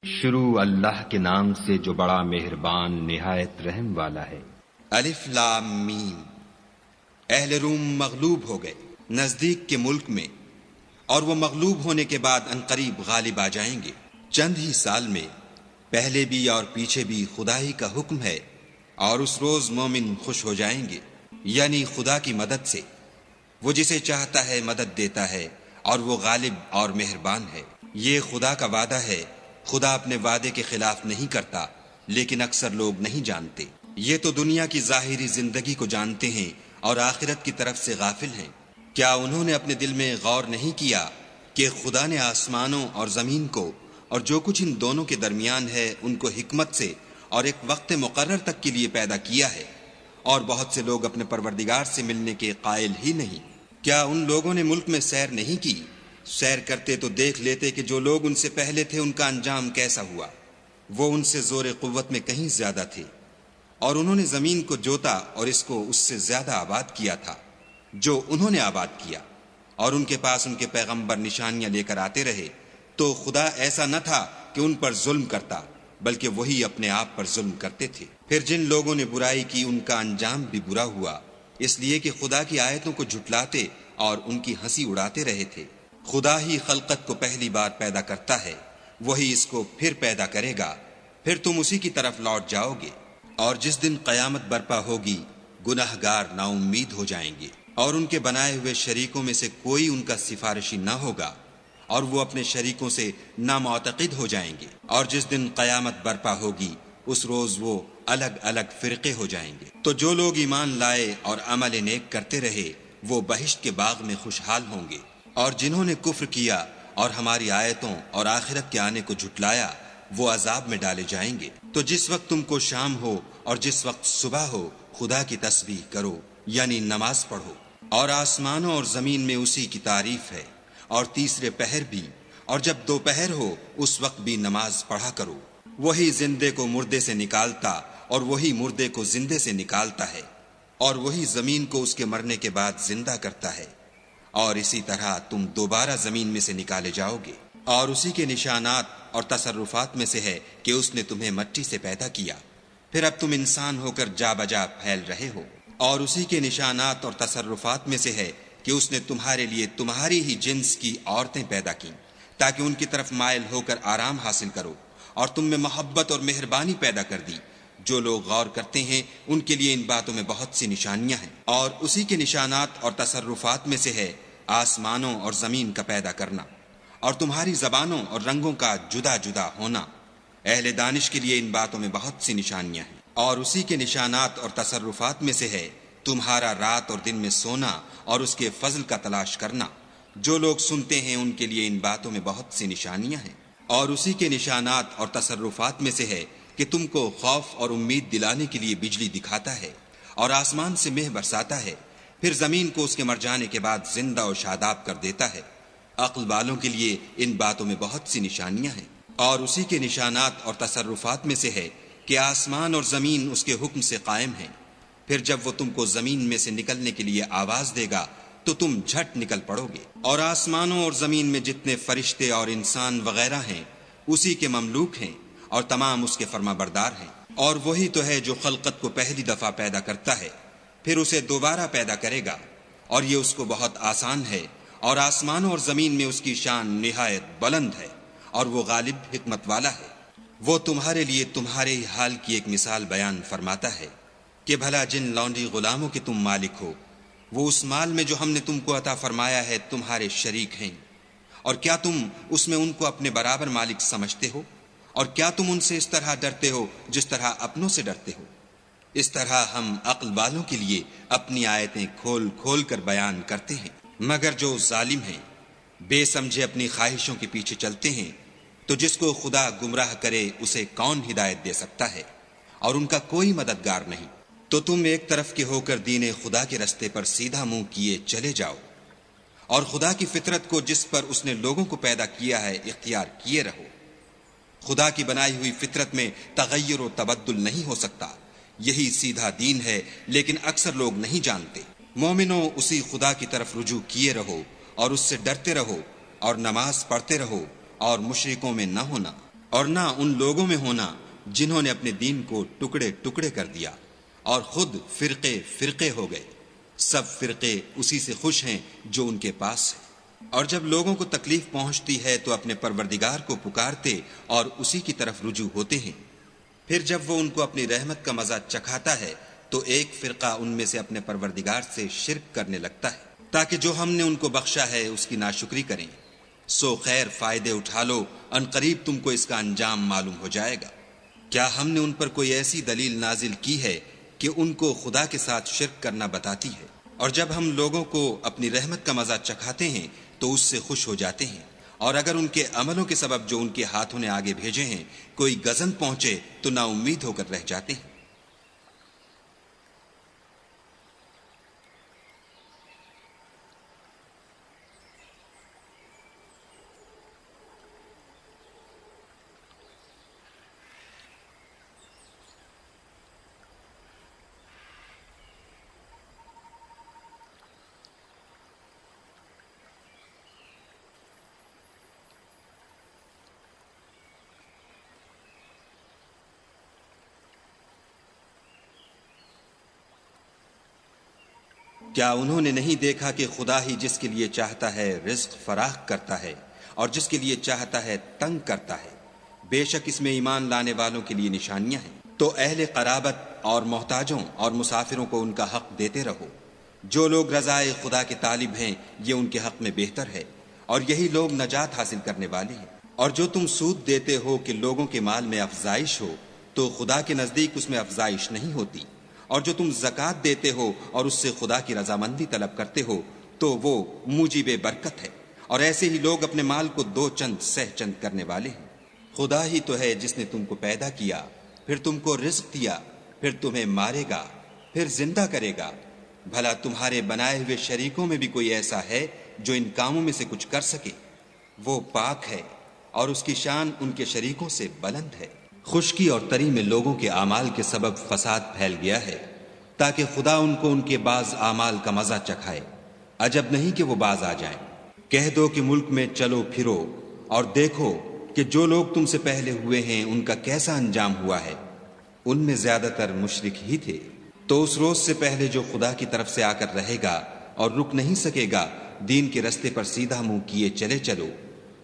شروع اللہ کے نام سے جو بڑا مہربان نہایت رحم والا ہے۔ الف لام میم۔ اہل روم مغلوب ہو گئے نزدیک کے ملک میں، اور وہ مغلوب ہونے کے بعد عنقریب غالب آ جائیں گے۔ چند ہی سال میں پہلے بھی اور پیچھے بھی خدا ہی کا حکم ہے، اور اس روز مومن خوش ہو جائیں گے، یعنی خدا کی مدد سے۔ وہ جسے چاہتا ہے مدد دیتا ہے، اور وہ غالب اور مہربان ہے۔ یہ خدا کا وعدہ ہے، خدا اپنے وعدے کے خلاف نہیں کرتا، لیکن اکثر لوگ نہیں جانتے۔ یہ تو دنیا کی ظاہری زندگی کو جانتے ہیں اور آخرت کی طرف سے غافل ہیں۔ کیا انہوں نے اپنے دل میں غور نہیں کیا کہ خدا نے آسمانوں اور زمین کو اور جو کچھ ان دونوں کے درمیان ہے ان کو حکمت سے اور ایک وقت مقرر تک کے لیے پیدا کیا ہے، اور بہت سے لوگ اپنے پروردگار سے ملنے کے قائل ہی نہیں۔ کیا ان لوگوں نے ملک میں سیر نہیں کی؟ سیر کرتے تو دیکھ لیتے کہ جو لوگ ان سے پہلے تھے ان کا انجام کیسا ہوا۔ وہ ان سے زور قوت میں کہیں زیادہ تھے، اور انہوں نے زمین کو جوتا اور اس کو اس سے زیادہ آباد کیا تھا جو انہوں نے آباد کیا، اور ان کے پاس ان کے پیغمبر نشانیاں لے کر آتے رہے، تو خدا ایسا نہ تھا کہ ان پر ظلم کرتا، بلکہ وہی اپنے آپ پر ظلم کرتے تھے۔ پھر جن لوگوں نے برائی کی ان کا انجام بھی برا ہوا، اس لیے کہ خدا کی آیتوں کو جھٹلاتے اور ان کی ہنسی اڑاتے رہے تھے۔ خدا ہی خلقت کو پہلی بار پیدا کرتا ہے، وہی اس کو پھر پیدا کرے گا، پھر تم اسی کی طرف لوٹ جاؤ گے۔ اور جس دن قیامت برپا ہوگی، گناہ گار نا امید ہو جائیں گے، اور ان کے بنائے ہوئے شریکوں میں سے کوئی ان کا سفارشی نہ ہوگا، اور وہ اپنے شریکوں سے نامعتقد ہو جائیں گے۔ اور جس دن قیامت برپا ہوگی، اس روز وہ الگ الگ فرقے ہو جائیں گے۔ تو جو لوگ ایمان لائے اور عمل نیک کرتے رہے، وہ بہشت کے باغ میں خوشحال ہوں گے، اور جنہوں نے کفر کیا اور ہماری آیتوں اور آخرت کے آنے کو جھٹلایا، وہ عذاب میں ڈالے جائیں گے۔ تو جس وقت تم کو شام ہو اور جس وقت صبح ہو، خدا کی تسبیح کرو، یعنی نماز پڑھو۔ اور آسمانوں اور زمین میں اسی کی تعریف ہے، اور تیسرے پہر بھی، اور جب دوپہر ہو اس وقت بھی نماز پڑھا کرو۔ وہی زندے کو مردے سے نکالتا اور وہی مردے کو زندے سے نکالتا ہے، اور وہی زمین کو اس کے مرنے کے بعد زندہ کرتا ہے، اور اسی طرح تم دوبارہ زمین میں سے نکالے جاؤ گے۔ اور اسی کے نشانات اور تصرفات میں سے ہے کہ اس نے تمہیں مٹی سے پیدا کیا، پھر اب تم انسان ہو کر جا بجا پھیل رہے ہو۔ اور اسی کے نشانات اور تصرفات میں سے ہے کہ اس نے تمہارے لیے تمہاری ہی جنس کی عورتیں پیدا کیں، تاکہ ان کی طرف مائل ہو کر آرام حاصل کرو، اور تم میں محبت اور مہربانی پیدا کر دی۔ جو لوگ غور کرتے ہیں ان کے لیے ان باتوں میں بہت سی نشانیاں ہیں۔ اور اسی کے نشانات اور تصرفات میں سے ہے آسمانوں اور زمین کا پیدا کرنا، اور تمہاری زبانوں اور رنگوں کا جدا جدا ہونا۔ اہل دانش کے لیے ان باتوں میں بہت سی نشانیاں ہیں۔ اور اسی کے نشانات اور تصرفات میں سے ہے تمہارا رات اور دن میں سونا اور اس کے فضل کا تلاش کرنا۔ جو لوگ سنتے ہیں ان کے لیے ان باتوں میں بہت سی نشانیاں ہیں۔ اور اسی کے نشانات اور تصرفات میں سے ہے کہ تم کو خوف اور امید دلانے کے لیے بجلی دکھاتا ہے، اور آسمان سے مہ برساتا ہے، پھر زمین کو اس کے مر جانے کے بعد زندہ و شاداب کر دیتا ہے۔ عقل والوں کے لیے ان باتوں میں بہت سی نشانیاں ہیں۔ اور اسی کے نشانات اور تصرفات میں سے ہے کہ آسمان اور زمین اس کے حکم سے قائم ہیں، پھر جب وہ تم کو زمین میں سے نکلنے کے لیے آواز دے گا تو تم جھٹ نکل پڑو گے۔ اور آسمانوں اور زمین میں جتنے فرشتے اور انسان وغیرہ ہیں اسی کے مملوک ہیں، اور تمام اس کے فرما بردار ہیں۔ اور وہی تو ہے جو خلقت کو پہلی دفعہ پیدا کرتا ہے، پھر اسے دوبارہ پیدا کرے گا، اور یہ اس کو بہت آسان ہے۔ اور آسمانوں اور زمین میں اس کی شان نہایت بلند ہے، اور وہ غالب حکمت والا ہے۔ وہ تمہارے لیے تمہارے ہی حال کی ایک مثال بیان فرماتا ہے کہ بھلا جن لونڈی غلاموں کے تم مالک ہو، وہ اس مال میں جو ہم نے تم کو عطا فرمایا ہے تمہارے شریک ہیں، اور کیا تم اس میں ان کو اپنے برابر مالک سمجھتے ہو؟ اور کیا تم ان سے اس طرح ڈرتے ہو جس طرح اپنوں سے ڈرتے ہو؟ اس طرح ہم عقل والوں کے لیے اپنی آیتیں کھول کھول کر بیان کرتے ہیں۔ مگر جو ظالم ہیں، بے سمجھے اپنی خواہشوں کے پیچھے چلتے ہیں، تو جس کو خدا گمراہ کرے اسے کون ہدایت دے سکتا ہے، اور ان کا کوئی مددگار نہیں۔ تو تم ایک طرف کے ہو کر دین خدا کے رستے پر سیدھا منہ کیے چلے جاؤ، اور خدا کی فطرت کو جس پر اس نے لوگوں کو پیدا کیا ہے اختیار کیے رہو۔ خدا کی بنائی ہوئی فطرت میں تغیر و تبدل نہیں ہو سکتا، یہی سیدھا دین ہے، لیکن اکثر لوگ نہیں جانتے۔ مومنوں، اسی خدا کی طرف رجوع کیے رہو اور اس سے ڈرتے رہو، اور نماز پڑھتے رہو اور مشرکوں میں نہ ہونا۔ اور نہ ان لوگوں میں ہونا جنہوں نے اپنے دین کو ٹکڑے ٹکڑے کر دیا اور خود فرقے فرقے ہو گئے۔ سب فرقے اسی سے خوش ہیں جو ان کے پاس ہے، اور جب لوگوں کو تکلیف پہنچتی ہے تو اپنے پروردگار کو پکارتے اور اسی کی طرف رجوع ہوتے ہیں۔ پھر جب وہ ان کو اپنی رحمت کا مزہ چکھاتا ہے تو ایک فرقہ ان میں سے اپنے پروردگار سے شرک کرنے لگتا ہے تاکہ جو ہم نے ان کو بخشا ہے اس کی ناشکری کریں۔ سو خیر فائدے اٹھا لو، ان قریب تم کو اس کا انجام معلوم ہو جائے گا۔ کیا ہم نے ان پر کوئی ایسی دلیل نازل کی ہے کہ ان کو خدا کے ساتھ شرک کرنا بتاتی ہے؟ اور جب ہم لوگوں کو اپنی رحمت کا مزہ چکھاتے ہیں تو اس سے خوش ہو جاتے ہیں، اور اگر ان کے عملوں کے سبب جو ان کے ہاتھوں نے آگے بھیجے ہیں کوئی گزن پہنچے تو نا امید ہو کر رہ جاتے ہیں۔ کیا انہوں نے نہیں دیکھا کہ خدا ہی جس کے لیے چاہتا ہے رزق فراخ کرتا ہے اور جس کے لیے چاہتا ہے تنگ کرتا ہے؟ بے شک اس میں ایمان لانے والوں کے لیے نشانیاں ہیں۔ تو اہل قرابت اور محتاجوں اور مسافروں کو ان کا حق دیتے رہو۔ جو لوگ رضائے خدا کے طالب ہیں یہ ان کے حق میں بہتر ہے، اور یہی لوگ نجات حاصل کرنے والے ہیں۔ اور جو تم سود دیتے ہو کہ لوگوں کے مال میں افزائش ہو تو خدا کے نزدیک اس میں افزائش نہیں ہوتی، اور جو تم زکوٰۃ دیتے ہو اور اس سے خدا کی رضامندی طلب کرتے ہو تو وہ موجب برکت ہے، اور ایسے ہی لوگ اپنے مال کو دو چند سہ چند کرنے والے ہیں۔ خدا ہی تو ہے جس نے تم کو پیدا کیا، پھر تم کو رزق دیا، پھر تمہیں مارے گا، پھر زندہ کرے گا۔ بھلا تمہارے بنائے ہوئے شریکوں میں بھی کوئی ایسا ہے جو ان کاموں میں سے کچھ کر سکے؟ وہ پاک ہے اور اس کی شان ان کے شریکوں سے بلند ہے۔ خشکی اور تری میں لوگوں کے اعمال کے سبب فساد پھیل گیا ہے تاکہ خدا ان کو ان کے بعض اعمال کا مزہ چکھائے۔ عجب نہیں کہ وہ باز آ جائیں۔ کہہ دو کہ ملک میں چلو پھرو اور دیکھو کہ جو لوگ تم سے پہلے ہوئے ہیں ان کا کیسا انجام ہوا ہے، ان میں زیادہ تر مشرک ہی تھے۔ تو اس روز سے پہلے جو خدا کی طرف سے آ کر رہے گا اور رک نہیں سکے گا، دین کے رستے پر سیدھا منہ کیے چلے چلو،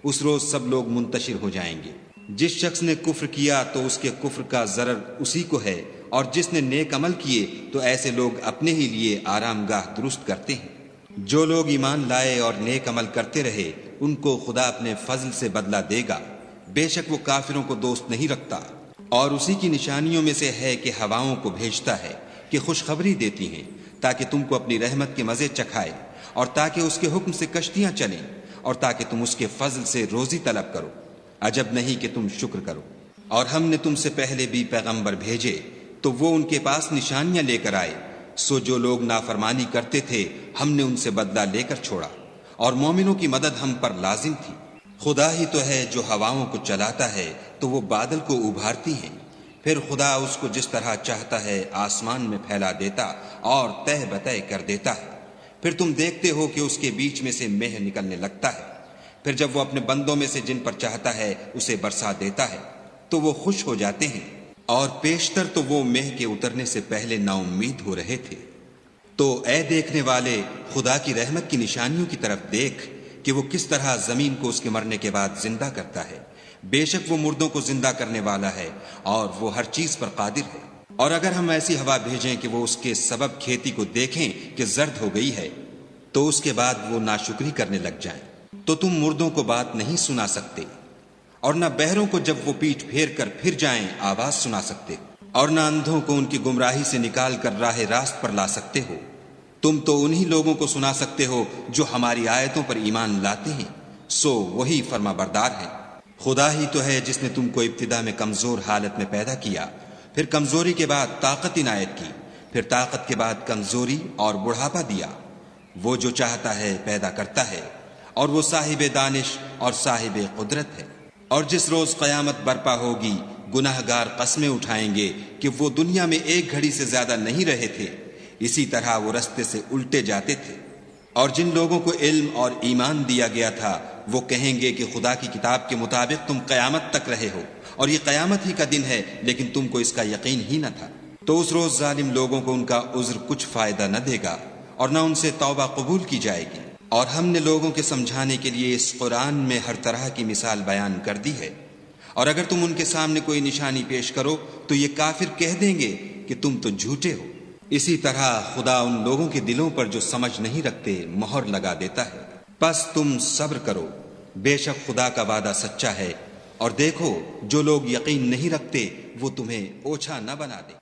اس روز سب لوگ منتشر ہو جائیں گے۔ جس شخص نے کفر کیا تو اس کے کفر کا ضرر اسی کو ہے، اور جس نے نیک عمل کیے تو ایسے لوگ اپنے ہی لیے آرام گاہ درست کرتے ہیں۔ جو لوگ ایمان لائے اور نیک عمل کرتے رہے ان کو خدا اپنے فضل سے بدلہ دے گا، بے شک وہ کافروں کو دوست نہیں رکھتا۔ اور اسی کی نشانیوں میں سے ہے کہ ہواؤں کو بھیجتا ہے کہ خوشخبری دیتی ہیں تاکہ تم کو اپنی رحمت کے مزے چکھائے، اور تاکہ اس کے حکم سے کشتیاں چلیں، اور تاکہ تم اس کے فضل سے روزی طلب کرو۔ عجب نہیں کہ تم شکر کرو۔ اور ہم نے تم سے پہلے بھی پیغمبر بھیجے تو وہ ان کے پاس نشانیاں لے کر آئے، سو جو لوگ نافرمانی کرتے تھے ہم نے ان سے بدلہ لے کر چھوڑا، اور مومنوں کی مدد ہم پر لازم تھی۔ خدا ہی تو ہے جو ہواؤں کو چلاتا ہے تو وہ بادل کو ابھارتی ہیں، پھر خدا اس کو جس طرح چاہتا ہے آسمان میں پھیلا دیتا اور تہ بتہ کر دیتا ہے۔ پھر تم دیکھتے ہو کہ اس کے بیچ میں سے مہ نکلنے لگتا ہے، پھر جب وہ اپنے بندوں میں سے جن پر چاہتا ہے اسے برسا دیتا ہے تو وہ خوش ہو جاتے ہیں، اور پیشتر تو وہ مہ کے اترنے سے پہلے نا امید ہو رہے تھے۔ تو اے دیکھنے والے، خدا کی رحمت کی نشانیوں کی طرف دیکھ کہ وہ کس طرح زمین کو اس کے مرنے کے بعد زندہ کرتا ہے۔ بے شک وہ مردوں کو زندہ کرنے والا ہے اور وہ ہر چیز پر قادر ہے۔ اور اگر ہم ایسی ہوا بھیجیں کہ وہ اس کے سبب کھیتی کو دیکھیں کہ زرد ہو گئی ہے تو اس کے بعد وہ ناشکری کرنے لگ جائیں، تو تم مردوں کو بات نہیں سنا سکتے، اور نہ بہروں کو جب وہ پیٹھ پھیر کر پھر جائیں آواز سنا سکتے، اور نہ اندھوں کو ان کی گمراہی سے نکال کر راہ راست پر لا سکتے ہو۔ تم تو انہی لوگوں کو سنا سکتے ہو جو ہماری آیتوں پر ایمان لاتے ہیں، سو وہی فرما بردار ہیں۔ خدا ہی تو ہے جس نے تم کو ابتدا میں کمزور حالت میں پیدا کیا، پھر کمزوری کے بعد طاقت عنایت کی، پھر طاقت کے بعد کمزوری اور بڑھاپا دیا۔ وہ جو چاہتا ہے پیدا کرتا ہے، اور وہ صاحب دانش اور صاحب قدرت ہے۔ اور جس روز قیامت برپا ہوگی گناہ گار قسمیں اٹھائیں گے کہ وہ دنیا میں ایک گھڑی سے زیادہ نہیں رہے تھے، اسی طرح وہ رستے سے الٹے جاتے تھے۔ اور جن لوگوں کو علم اور ایمان دیا گیا تھا وہ کہیں گے کہ خدا کی کتاب کے مطابق تم قیامت تک رہے ہو اور یہ قیامت ہی کا دن ہے، لیکن تم کو اس کا یقین ہی نہ تھا۔ تو اس روز ظالم لوگوں کو ان کا عذر کچھ فائدہ نہ دے گا اور نہ ان سے توبہ قبول کی جائے گی۔ اور ہم نے لوگوں کے سمجھانے کے لیے اس قرآن میں ہر طرح کی مثال بیان کر دی ہے، اور اگر تم ان کے سامنے کوئی نشانی پیش کرو تو یہ کافر کہہ دیں گے کہ تم تو جھوٹے ہو۔ اسی طرح خدا ان لوگوں کے دلوں پر جو سمجھ نہیں رکھتے مہر لگا دیتا ہے۔ پس تم صبر کرو، بے شک خدا کا وعدہ سچا ہے، اور دیکھو جو لوگ یقین نہیں رکھتے وہ تمہیں اوچھا نہ بنا دیں۔